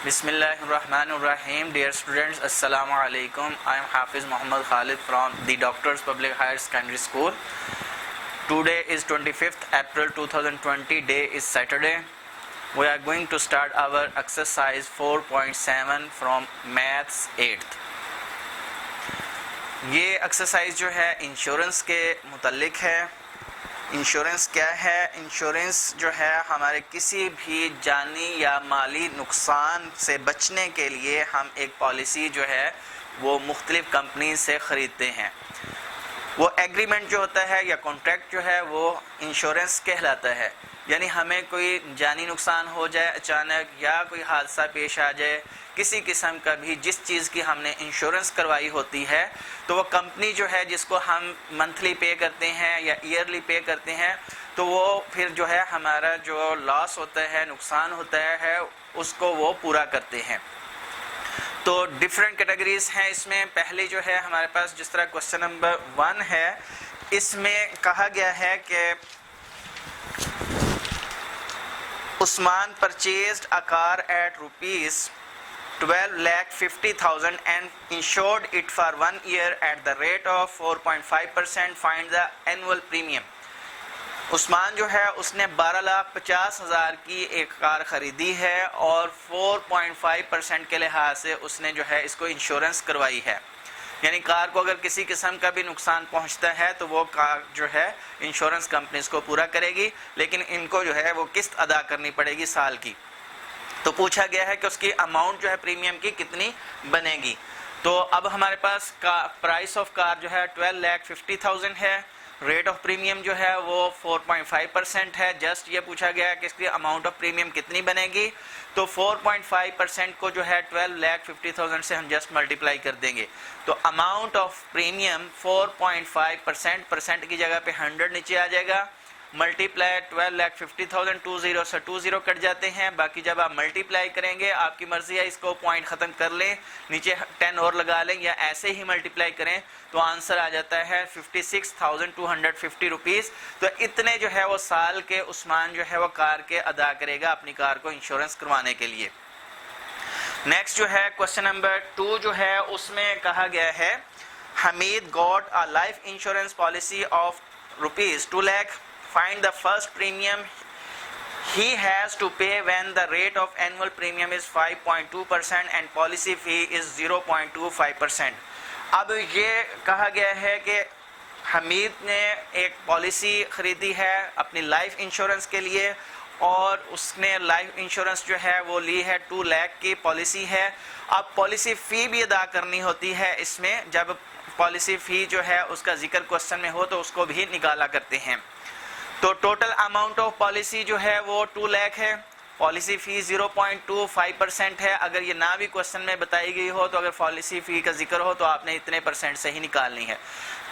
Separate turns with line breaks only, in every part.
Bismillahirrahmanirrahim. Dear students, Assalamu alaikum. I am Hafiz Muhammad Khalid from the Doctors Public Higher Secondary School. Today is 25th April 2020. Day is Saturday. We are going to start our exercise 4.7 from Maths 8th. ये exercise जो है insurance के मुतल्लिक है। Insurance क्या है? Insurance जो है हमारे किसी भी जानी या माली नुकसान से बचने के लिए हम एक पॉलिसी जो है वो मुख्तलिफ कंपनी से ख़रीदते हैं। वो एग्रीमेंट जो होता है या कॉन्ट्रैक्ट जो है वो इंश्योरेंस कहलाता है। यानी हमें कोई जानी नुकसान हो जाए अचानक या कोई हादसा पेश आ जाए, किसी किस्म का भी जिस चीज़ की हमने इंश्योरेंस करवाई होती है, तो वो कंपनी जो है जिसको हम मंथली पे करते हैं या ईयरली पे करते हैं, तो वो फिर जो है हमारा जो लॉस होता है, नुकसान होता है, उसको वो पूरा करते हैं। तो डिफरेंट कैटेगरीज हैं इसमें। पहले जो है हमारे पास जिस तरह क्वेश्चन नंबर 1 है, इसमें कहा गया है कि Usman purchased a car eight ₹12,50,000 and insured it for 1 year at the rate of 4.5%. Find the annual premium. Usman जो है उसने 12,50,000 की एक कार ख़रीदी है और 4.5% के लिहाज से उसने जो है इसको इंश्योरेंस करवाई है। यानी कार को अगर किसी किस्म का भी नुकसान पहुंचता है तो वो कार जो है इंश्योरेंस कंपनी इसको पूरा करेगी, लेकिन इनको जो है वो किस्त अदा करनी पड़ेगी साल की। तो पूछा गया है कि उसकी अमाउंट जो है प्रीमियम की कितनी बनेगी। तो अब हमारे पास प्राइस ऑफ कार जो है 12,50,000 है। रेट ऑफ प्रीमियम जो है वो 4.5% है। जस्ट ये पूछा गया है कि इसकी अमाउंट ऑफ प्रीमियम कितनी बनेगी। तो 4.5% को जो है 12,50,000 से हम जस्ट मल्टीप्लाई कर देंगे। तो अमाउंट ऑफ प्रीमियम 4.5%, परसेंट की जगह पे 100 नीचे आ जाएगा। मल्टीप्लाई 12,50,000, 20 से 20 कट जाते हैं। बाकी जब आप मल्टीप्लाई करेंगे, आपकी मर्जी है, इसको पॉइंट ख़त्म कर लें, नीचे 10 और लगा लें या ऐसे ही मल्टीप्लाई करें, तो आंसर आ जाता है 56,250 रुपीज़। तो इतने जो है वो साल के उस्मान जो है वो कार के अदा करेगा अपनी कार को इंश्योरेंस करवाने के लिए। नेक्स्ट जो है क्वेश्चन नंबर 2 जो है उसमें कहा गया है Hamid got a life insurance policy of ₹2 lakh. Find the first premium he has to pay when the rate of annual premium is 5.2% and policy fee is 0.25%. अब ये कहा गया है कि हमीद ने एक पॉलिसी ख़रीदी है अपनी लाइफ इंश्योरेंस के लिए और उसने लाइफ इंश्योरेंस जो है वो ली है 2 लाख की पॉलिसी है। अब पॉलिसी फ़ी भी अदा करनी होती है इसमें। जब पॉलिसी फ़ी जो है उसका जिक्र क्वेश्चन में हो तो उसको भी निकाला करते हैं। तो टोटल अमाउंट ऑफ पॉलिसी जो है वो 2 लाख है। पॉलिसी फ़ी 0.25% है। अगर ये ना भी क्वेश्चन में बताई गई हो तो अगर पॉलिसी फ़ी का जिक्र हो तो आपने इतने परसेंट से ही निकालनी है।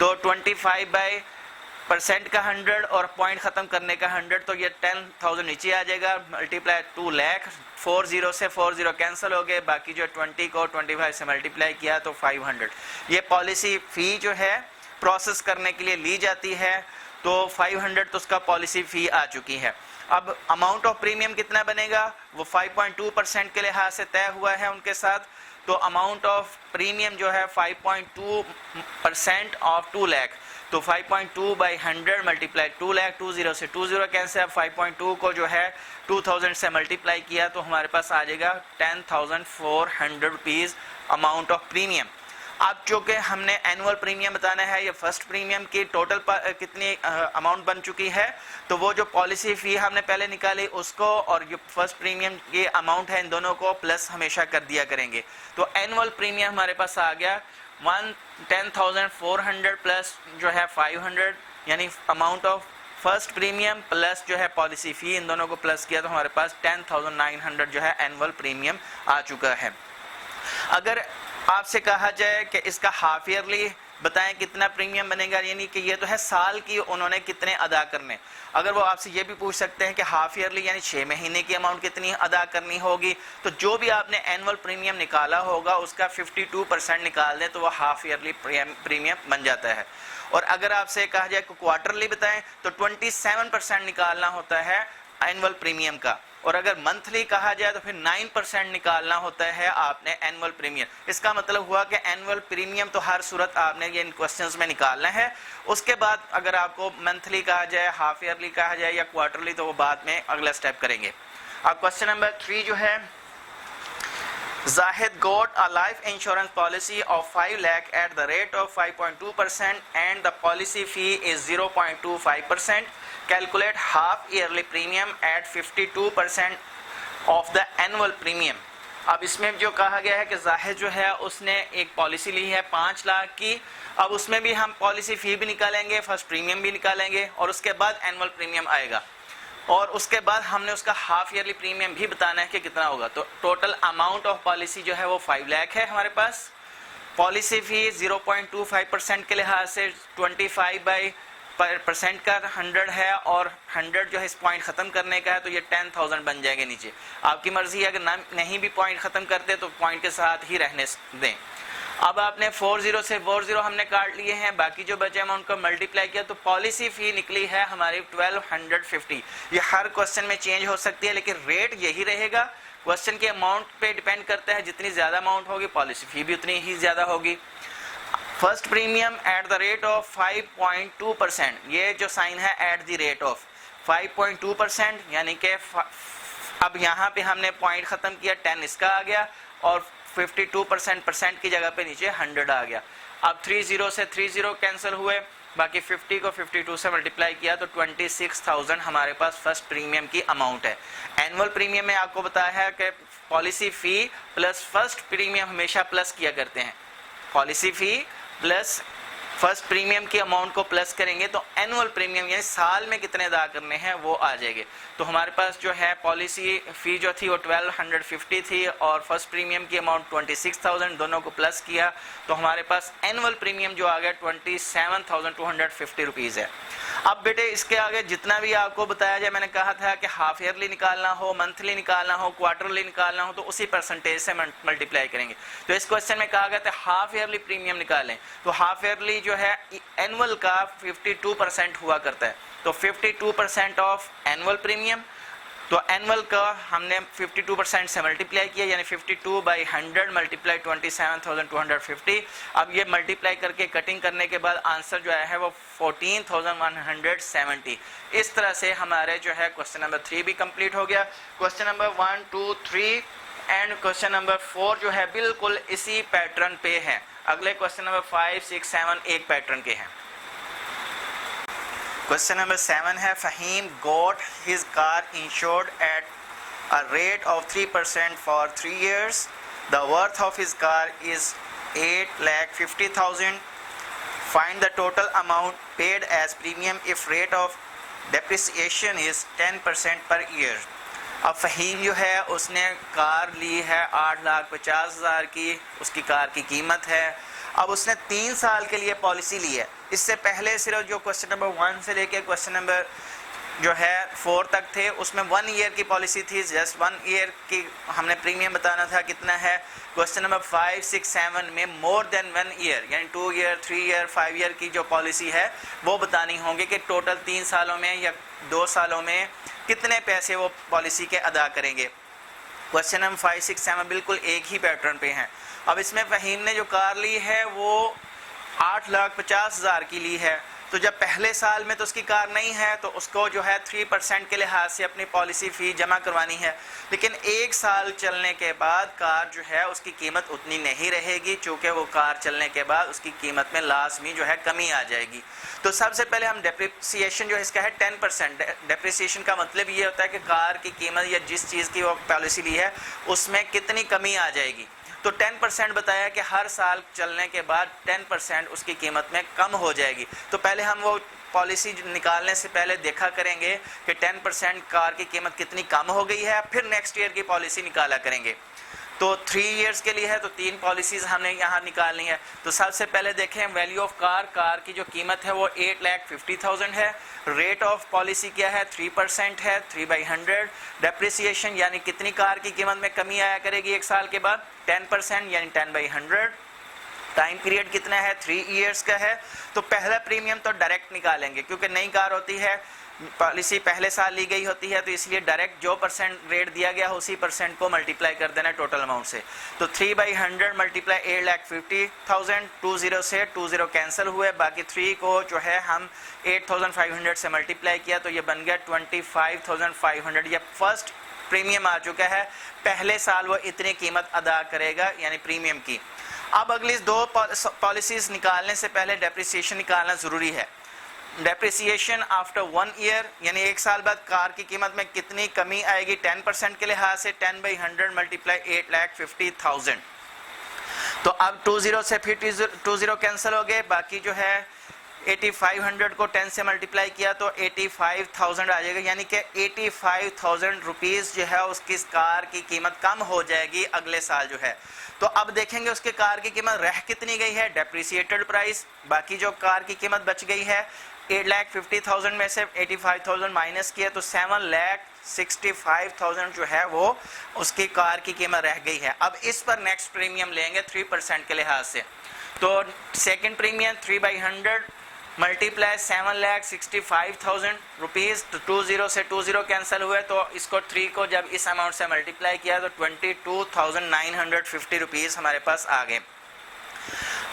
तो 25% का 100 और पॉइंट ख़त्म करने का 100, तो ये 10,000 नीचे आ जाएगा। मल्टीप्लाई 2 लाख, 40 से 40 कैंसिल हो गए, बाकी जो 20 को 25 से मल्टीप्लाई किया तो 500। ये पॉलिसी फ़ी जो है प्रोसेस करने के लिए ली जाती है। तो 500 तो उसका पॉलिसी फ़ी आ चुकी है। अब अमाउंट ऑफ प्रीमियम कितना बनेगा वो 5.2% के लिहाज से तय हुआ है उनके साथ। तो अमाउंट ऑफ प्रीमियम जो है 5.2% ऑफ 2 लाख, तो 5.2 बाई 100 मल्टीप्लाई 2 लाख, 20 से 20 कैंसिल। 5.2 को जो है 2000 से मल्टीप्लाई किया तो हमारे पास आ जाएगा 10,400 रुपीज़ अमाउंट ऑफ प्रीमियम। अब चूँकि हमने एनुअल प्रीमियम बताना है, या फर्स्ट प्रीमियम की टोटल कितनी अमाउंट बन चुकी है, तो वो जो पॉलिसी फ़ी हमने पहले निकाली उसको और जो फर्स्ट प्रीमियम की अमाउंट है इन दोनों को प्लस हमेशा कर दिया करेंगे। तो एनुअल प्रीमियम हमारे पास आ गया 10,400 प्लस जो है 500, यानी amount of first premium plus जो है पॉलिसी फ़ी, इन दोनों को प्लस किया तो हमारे पास 10,900 जो है एनुअल प्रीमियम आ चुका है। अगर आपसे कहा जाए कि इसका हाफ ईयरली बताएं कितना प्रीमियम बनेगा, यानी कि ये तो है साल की उन्होंने कितने अदा करने। अगर वो आपसे ये भी पूछ सकते हैं कि हाफ ईयरली यानी 6 महीने की अमाउंट कितनी अदा करनी होगी, तो जो भी आपने एनुअल प्रीमियम निकाला होगा उसका 52% निकाल दें तो वो हाफ ईयरली प्रीमियम बन जाता है। और अगर आपसे कहा जाए कि क्वार्टरली बताएं तो 27% निकालना होता है एनुअल प्रीमियम का। और अगर मंथली कहा जाए तो फिर 9% निकालना होता है आपने एनुअल प्रीमियम। इसका मतलब हुआ कि एनुअल प्रीमियम तो हर सूरत आपने ये इन क्वेश्चंस में निकालना है। उसके बाद अगर आपको मंथली कहा जाए, हाफ ईयरली कहा जाए या क्वार्टरली, तो वो बाद में अगला स्टेप करेंगे। अब क्वेश्चन नंबर 3 जो है, Zahid got a life insurance policy of 5 lakh at the rate of 5.2% and the policy fee is 0.25%. Calculate half yearly premium at 52% of the annual premium. अब इसमें जो कहा गया है कि जाहिद जो है उसने एक पॉलिसी ली है 5 लाख की। अब उसमें भी हम पॉलिसी फी भी निकालेंगे, फर्स्ट प्रीमियम भी निकालेंगे और उसके बाद एनुअल प्रीमियम आएगा और उसके बाद हमने उसका हाफ ईयरली प्रीमियम भी बताना है कि कितना होगा। तो टोटल अमाउंट ऑफ पॉलिसी जो है वो 5 लाख है हमारे पास। पॉलिसी फी 0.25% के लिहाज से 25% का 100 है और 100 जो है इस पॉइंट ख़त्म करने का है, तो ये 10,000 बन जाएंगे नीचे। आपकी मर्जी है, अगर नहीं भी पॉइंट ख़त्म करते तो पॉइंट के साथ ही रहने दें। अब आपने 40 से 40 हमने काट लिए हैं, बाकी जो बचे अमाउंट को मल्टीप्लाई किया तो पॉलिसी फी निकली है हमारी 1250। ये हर क्वेश्चन में चेंज हो सकती है लेकिन रेट यही रहेगा। क्वेश्चन के अमाउंट पे डिपेंड करता है, जितनी ज़्यादा अमाउंट होगी पॉलिसी फी भी उतनी ही ज़्यादा होगी। First premium at the rate of 5.2%, ये जो साइन है एट द रेट ऑफ 5.2%, यानी कि अब यहाँ पे हमने पॉइंट ख़त्म किया, 10 इसका आ गया और 52% की जगह पे नीचे 100 आ गया। अब 30 से 30 कैंसिल हुए, बाकी 50 को 52 से मल्टीप्लाई किया तो 26,000 हमारे पास फर्स्ट प्रीमियम की अमाउंट है। एनुअल प्रीमियम में आपको बताया है कि पॉलिसी फी प्लस फर्स्ट प्रीमियम हमेशा प्लस किया करते हैं। पॉलिसी फी प्लस फर्स्ट प्रीमियम की अमाउंट को प्लस करेंगे तो एनुअल प्रीमियम यानी साल में कितने अदा करने हैं वो आ जाएंगे। तो हमारे पास जो है पॉलिसी फी जो थी वो 1250 थी और फर्स्ट प्रीमियम की अमाउंट 26,000, दोनों को प्लस किया तो हमारे पास एनुअल प्रीमियम जो आ गया 27,250 रुपीज़ है। अब बेटे इसके आगे जितना भी आपको बताया जाए, मैंने कहा था कि हाफ ईयरली निकालना हो, मंथली निकालना हो, क्वार्टरली निकालना हो तो उसी परसेंटेज से मल्टीप्लाई करेंगे। तो इस क्वेश्चन में कहा गया था हाफ ईयरली प्रीमियम निकालें, तो हाफ ईयरली जो है एनुअल का 52% हुआ करता है, तो 52% ऑफ एनुअल प्रीमियम, तो एनुअल का हमने 52% से मल्टीप्लाई किया यानी 52/100 मल्टीप्लाई 27,250। अब ये मल्टीप्लाई करके कटिंग करने के बाद आंसर जो आया है वो 14,170। इस तरह से हमारे जो है क्वेश्चन नंबर 3 भी कंप्लीट हो गया। Question number 1, 2, 3 and question number 4 जो है बिल्कुल इसी पैटर्न पे है। अगले क्वेश्चन नंबर 5, 6, 7 एक पैटर्न के हैं। क्वेश्चन नंबर 7 है, Faheem got his car insured at a rate of 3% for 3 years. The worth of his car is 8,50,000. Find the total amount paid as premium if rate of depreciation is 10% per year. अब फहीम जो है उसने car ली है 8,50,000 की, उसकी car की कीमत है। अब उसने 3 साल के लिए पॉलिसी ली है। इससे पहले सिर्फ जो क्वेश्चन नंबर 1 से लेके क्वेश्चन नंबर जो है 4 तक थे उसमें 1 ईयर की पॉलिसी थी, जस्ट 1 ईयर की हमने प्रीमियम बताना था कितना है। क्वेश्चन नंबर 5, 6, 7 में मोर देन 1 ईयर यानी 2 ईयर, 3 ईयर, 5 ईयर की जो पॉलिसी है वो बतानी होंगी कि टोटल 3 सालों में या 2 सालों में कितने पैसे वो पॉलिसी के अदा करेंगे। क्वेश्चन नंबर 5, 6, 7 बिल्कुल एक ही पैटर्न पे हैं। अब इसमें फहीम ने जो कार ली है वो 8,50,000 की ली है, तो जब पहले साल में तो उसकी कार नहीं है तो उसको जो है 3% के लिहाज से अपनी पॉलिसी फ़ी जमा करवानी है। लेकिन 1 साल चलने के बाद कार जो है उसकी कीमत उतनी नहीं रहेगी, चूँकि वो कार चलने के बाद उसकी कीमत में लाजमी जो है कमी आ जाएगी। तो सबसे पहले हम डेप्रिसिएशन जो है इसका है 10%। डेप्रिसिएशन का मतलब ये होता है कि कार की कीमत या जिस चीज़ की वो पॉलिसी ली है उसमें कितनी कमी आ जाएगी। तो 10% बताया कि हर साल चलने के बाद 10% उसकी कीमत में कम हो जाएगी। तो पहले हम वो पॉलिसी निकालने से पहले देखा करेंगे कि 10% कार की कीमत कितनी कम हो गई है, फिर नेक्स्ट ईयर की पॉलिसी निकाला करेंगे। तो 3 इयर्स के लिए है तो 3 पॉलिसीज़ हमने यहाँ निकालनी है। तो सबसे पहले देखें वैल्यू ऑफ कार की जो कीमत है वो 8,50,000 है। रेट ऑफ पॉलिसी क्या है 3% है, 3/100। डेप्रिसिएशन यानी कितनी कार की कीमत में कमी आया करेगी 1 साल के बाद 10% यानी 10/100। टाइम पीरियड कितना है 3 इयर्स का है। तो पहला प्रीमियम तो डायरेक्ट निकालेंगे क्योंकि नई कार होती है, पॉलिसी पहले साल ली गई होती है तो इसलिए डायरेक्ट जो परसेंट रेट दिया गया है उसी परसेंट को मल्टीप्लाई कर देना टोटल अमाउंट से। तो 3/100 मल्टीप्लाई 8,50,000, 20 से 20 कैंसिल हुए, बाकी 3 को जो है हम 8,500 से मल्टीप्लाई किया तो ये बन गया 25,500। ये फर्स्ट प्रीमियम आ चुका है, पहले साल वो इतनी कीमत अदा करेगा यानी प्रीमियम की। अब अगली दो पॉलिसीज निकालने से पहले डेप्रिसिएशन निकालना ज़रूरी है। डेप्रिसिएशन आफ्टर 1 ईयर यानी 1 साल बाद कार की कीमत में कितनी कमी आएगी 10% के लिहाज से 10/100 मल्टीप्लाई 8,50,000। तो अब 20 से फिर 20 कैंसिल हो गए, बाकी जो है 8500 को 10 से मल्टीप्लाई किया तो 85,000 आ जाएगा, यानी कि 85,000 रुपीज़ जो है उसकी कार की कीमत कम हो जाएगी अगले साल जो है। तो अब देखेंगे उसके कार की कीमत रह कितनी गई है, डेप्रिसिएटेड प्राइस, बाकी जो कार की कीमत बच गई है 8,50,000 में से 85,000 माइनस किया तो 7,65,000 जो है वो उसकी कार की कीमत रह गई है। अब इस पर नेक्स्ट प्रीमियम लेंगे 3% के लिहाज से। तो सेकंड प्रीमियम 3/100 मल्टीप्लाई 7,65,000 रुपीज़, तो 20 से 20 कैंसिल हुए तो इसको 3 को जब इस अमाउंट से मल्टीप्लाई किया तो 22,950 रुपीज़ हमारे पास आ गए।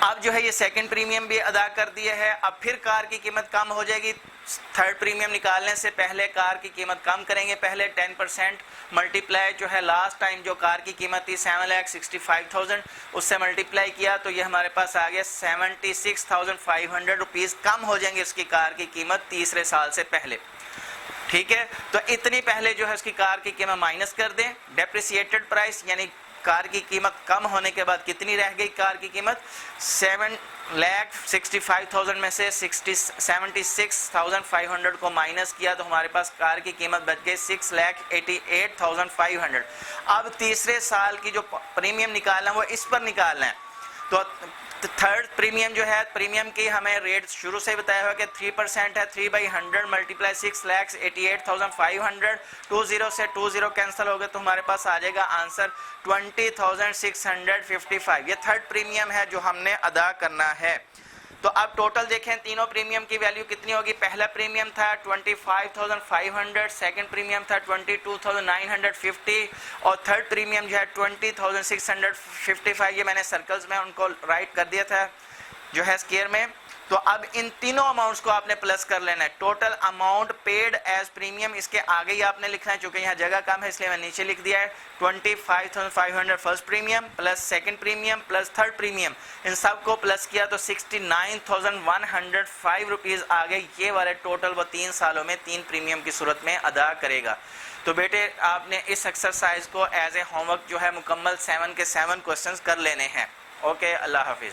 अब जो है ये सेकंड प्रीमियम भी अदा कर दिया है। अब फिर कार की कीमत कम हो जाएगी, थर्ड प्रीमियम निकालने से पहले कार की कीमत कम करेंगे, पहले 10% मल्टीप्लाई जो है लास्ट टाइम जो कार की कीमत थी 7,65,000 उससे मल्टीप्लाई किया तो ये हमारे पास आ गया 76,500 रुपीज़ कम हो जाएंगे उसकी कार की कीमत तीसरे साल से पहले। ठीक है, तो इतनी पहले जो है उसकी कार की कीमत माइनस कर दें। डेप्रिसिएटेड प्राइस यानी कार की कीमत कम होने के बाद कितनी रह गई कार की कीमत, 7,65,000 में से 76,500 को माइनस किया तो हमारे पास कार की कीमत बच गई 6,88,500। अब तीसरे साल की जो प्रीमियम निकालना है वो इस पर निकालना है। तो थर्ड प्रीमियम जो है, प्रीमियम की हमें रेट शुरू से बताया हुआ कि 3% है, 3/100 मल्टीप्लाई 6,88,500, 20 से 20 कैंसिल हो गए तो हमारे पास आ जाएगा आंसर 20,655। ये थर्ड प्रीमियम है जो हमने अदा करना है। तो अब टोटल देखें तीनों प्रीमियम की वैल्यू कितनी होगी। पहला प्रीमियम था 25,500, सेकंड प्रीमियम था 22,950 और थर्ड प्रीमियम जो है 20,655। ये मैंने सर्कल्स में उनको राइट कर दिया था जो है स्क्वायर में। तो अब इन तीनों अमाउंट्स को आपने प्लस कर लेना है। Total amount paid as premium इसके आगे ही आपने लिखना है, चूंकि यहाँ जगह कम है इसलिए मैं नीचे लिख दिया है। 25,500 first premium plus second premium plus third premium, इन सब को प्लस किया तो 69,105 रुपीज़ आ गए। ये वाले टोटल वो 3 सालों में 3 प्रीमियम की सूरत में अदा करेगा। तो बेटे आपने इस एक्सरसाइज को एज ए होमवर्क जो है मुकम्मल 7 के 7 क्वेश्चंस कर लेने हैं। ओके, अल्लाह हाफिज़।